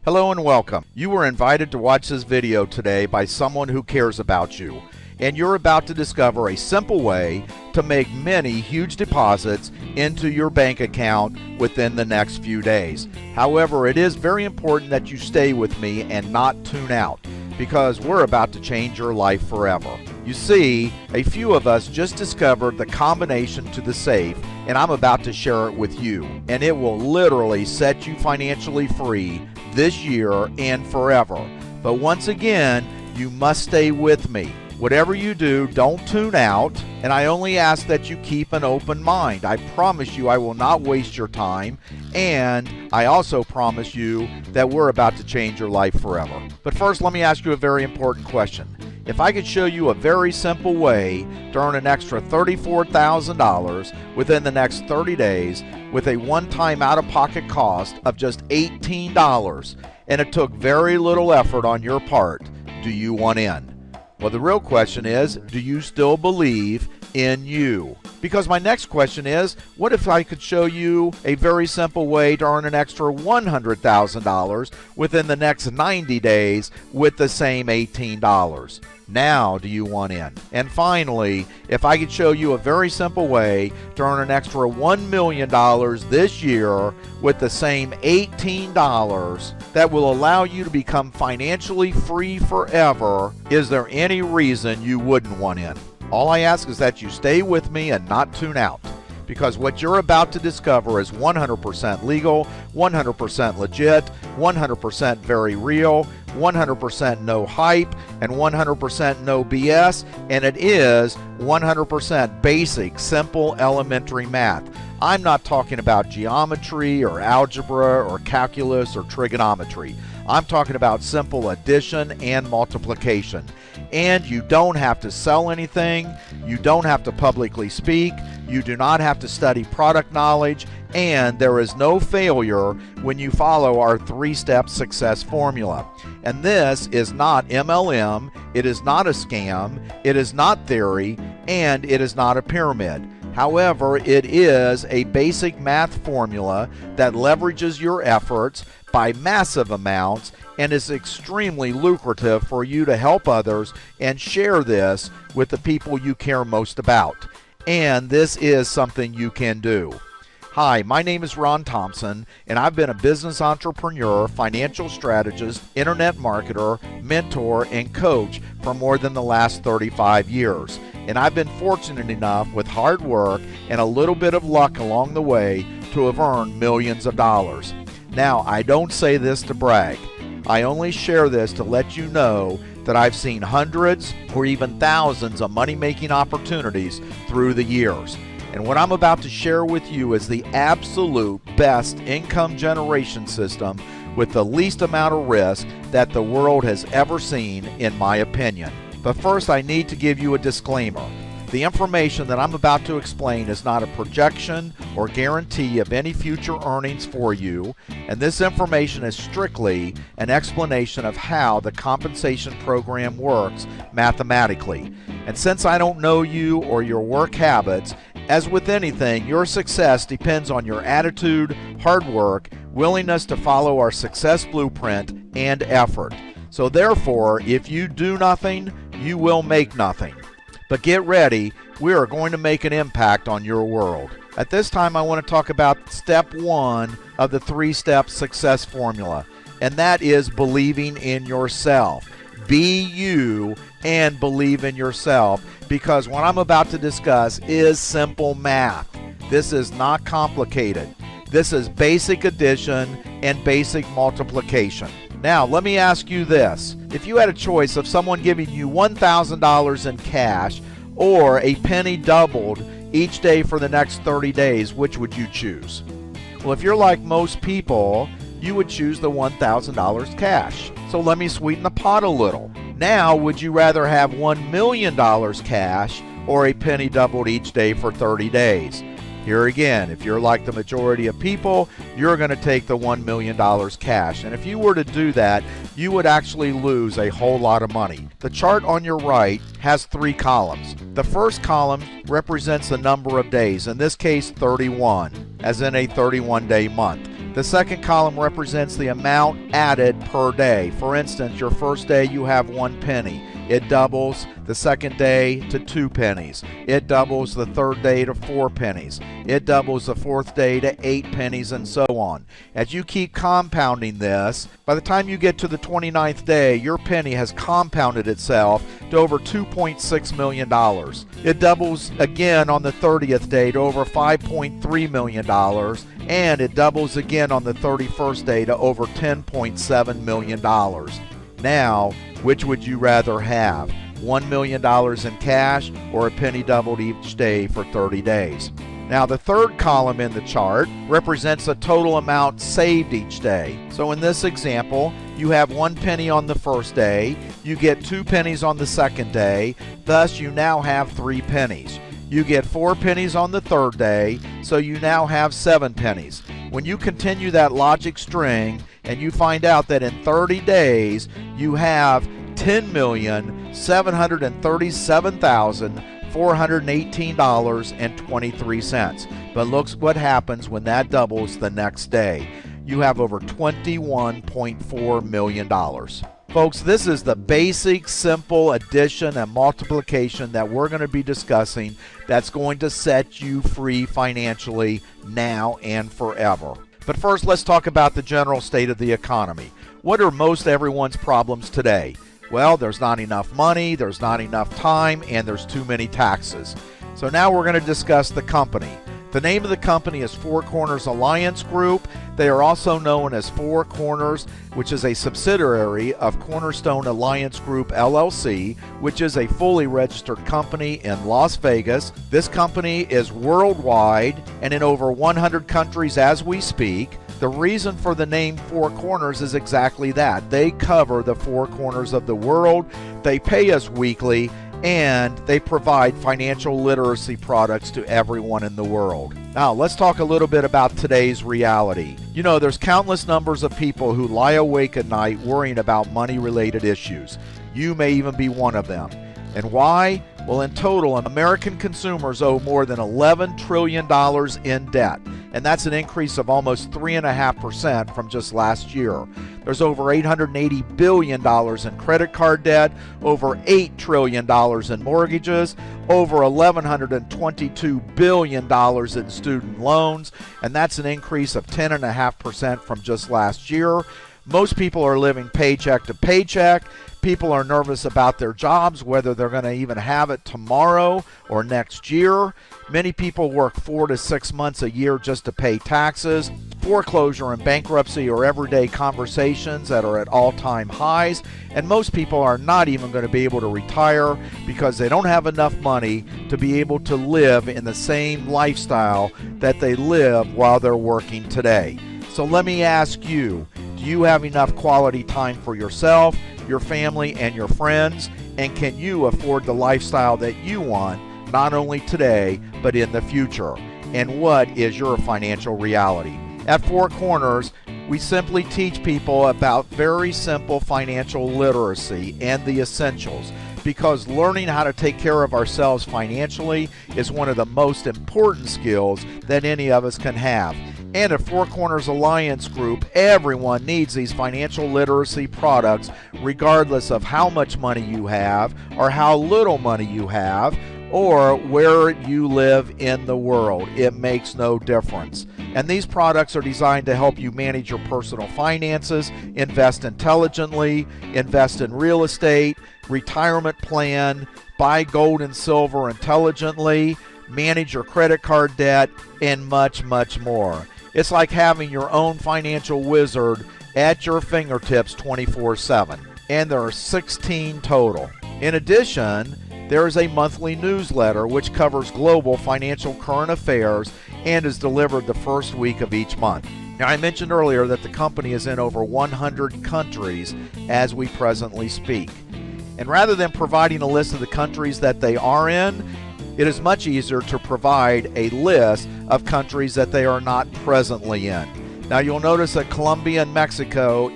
Hello and welcome. You were invited to watch this video today by someone who cares about you, and you're about to discover a simple way to make many huge deposits into your bank account within the next few days. However, it is very important that you stay with me and not tune out, because we're about to change your life forever. You see, a few of us just discovered the combination to the safe, and I'm about to share it with you, and it will literally set you financially free this year and forever. But once again, you must stay with me. Whatever you do, don't tune out, and I only ask that you keep an open mind. I promise you I will not waste your time, and I also promise you that we're about to change your life forever. But first, let me ask you a very important question. If I could show you a very simple way to earn an extra $34,000 within the next 30 days with a one-time out-of-pocket cost of just $18, and it took very little effort on your part, do you want in? Well, the real question is, do you still believe in you? Because my next question is, what if I could show you a very simple way to earn an extra $100,000 within the next 90 days with the same $18? Now, do you want in? And finally, if I could show you a very simple way to earn an extra $1 million this year with the same $18 that will allow you to become financially free forever, is there any reason you wouldn't want in? All I ask is that you stay with me and not tune out, because what you're about to discover is 100% legal, 100% legit, 100% very real, 100% no hype, and 100% no BS, and it is 100% basic, simple, elementary math. I'm not talking about geometry or algebra or calculus or trigonometry. I'm talking about simple addition and multiplication. And you don't have to sell anything, you don't have to publicly speak, you do not have to study product knowledge, and there is no failure when you follow our three-step success formula. And this is not MLM, it is not a scam, it is not theory, and it is not a pyramid. However, it is a basic math formula that leverages your efforts by massive amounts and is extremely lucrative for you to help others and share this with the people you care most about. And this is something you can do. Hi, my name is Ron Thompson, and I've been a business entrepreneur, financial strategist, internet marketer, mentor, and coach for more than the last 35 years. And I've been fortunate enough, with hard work and a little bit of luck along the way, to have earned millions of dollars. Now, I don't say this to brag. I only share this to let you know that I've seen hundreds or even thousands of money-making opportunities through the years. And what I'm about to share with you is the absolute best income generation system with the least amount of risk that the world has ever seen, in my opinion. But first, I need to give you a disclaimer. The information that I'm about to explain is not a projection or guarantee of any future earnings for you, and this information is strictly an explanation of how the compensation program works mathematically. And since I don't know you or your work habits, as with anything, your success depends on your attitude, hard work, willingness to follow our success blueprint, and effort. So therefore, if you do nothing, you will make nothing. But get ready, we are going to make an impact on your world. At this time, I want to talk about step one of the three-step success formula, and that is believing in yourself. Be you and believe in yourself, because what I'm about to discuss is simple math. This is not complicated. This is basic addition and basic multiplication. Now, let me ask you this. If you had a choice of someone giving you $1,000 in cash or a penny doubled each day for the next 30 days, which would you choose? Well, if you're like most people, you would choose the $1,000 cash. So let me sweeten the pot a little. Now, would you rather have $1 million cash or a penny doubled each day for 30 days? Here again, if you're like the majority of people, you're going to take the $1 million cash. And if you were to do that, you would actually lose a whole lot of money. The chart on your right has three columns. The first column represents the number of days, in this case 31, as in a 31-day month. The second column represents the amount added per day. For instance, your first day you have 1 penny. It doubles the second day to 2 pennies. It doubles the third day to 4 pennies. It doubles the fourth day to 8 pennies, and so on. As you keep compounding this, by the time you get to the 29th day, your penny has compounded itself to over $2.6 million. It doubles again on the 30th day to over $5.3 million, and it doubles again on the 31st day to over $10.7 million. Now, which would you rather have? $1 million in cash or a penny doubled each day for 30 days? Now, the third column in the chart represents the total amount saved each day. So in this example, you have 1 penny on the first day, you get 2 pennies on the second day, thus you now have 3 pennies. You get 4 pennies on the third day, so you now have 7 pennies. When you continue that logic string and you find out that in 30 days you have $10,737,418.23. But look what happens when that doubles the next day. You have over $21.4 million. Folks, this is the basic, simple addition and multiplication that we're going to be discussing that's going to set you free financially now and forever. But first, let's talk about the general state of the economy. What are most everyone's problems today? Well, there's not enough money, there's not enough time, and there's too many taxes. So now we're going to discuss the company. The name of the company is Four Corners Alliance Group. They are also known as Four Corners, which is a subsidiary of Cornerstone Alliance Group, LLC, which is a fully registered company in Las Vegas. This company is worldwide and in over 100 countries as we speak. The reason for the name Four Corners is exactly that. They cover the four corners of the world. They pay us weekly, and they provide financial literacy products to everyone in the world. Now, let's talk a little bit about today's reality. You know, there's countless numbers of people who lie awake at night worrying about money-related issues. You may even be one of them. And why? Well, in total, American consumers owe more than $11 trillion in debt, and that's an increase of almost 3.5% from just last year. There's over $880 billion in credit card debt, over $8 trillion in mortgages, over $1,122 billion in student loans, and that's an increase of 10.5% from just last year. Most people are living paycheck to paycheck. People are nervous about their jobs, whether they're going to even have it tomorrow or next year. Many people work 4 to 6 months a year just to pay taxes. Foreclosure and bankruptcy are everyday conversations that are at all-time highs, and most people are not even going to be able to retire because they don't have enough money to be able to live in the same lifestyle that they live while they're working today. So let me ask you, do you have enough quality time for yourself, your family, and your friends? And can you afford the lifestyle that you want, not only today, but in the future? And what is your financial reality? At Four Corners, we simply teach people about very simple financial literacy and the essentials, because learning how to take care of ourselves financially is one of the most important skills that any of us can have. And at Four Corners Alliance Group, everyone needs these financial literacy products regardless of how much money you have or how little money you have or where you live in the world. It makes no difference. And these products are designed to help you manage your personal finances, invest intelligently, invest in real estate, retirement plan, buy gold and silver intelligently, manage your credit card debt, and much, much more. It's like having your own financial wizard at your fingertips 24/7. And there are 16 total. In addition, there is a monthly newsletter which covers global financial current affairs and is delivered the first week of each month. Now, I mentioned earlier that the company is in over 100 countries as we presently speak. And rather than providing a list of the countries that they are in, it is much easier to provide a list of countries that they are not presently in. Now, you'll notice that Colombia and Mexico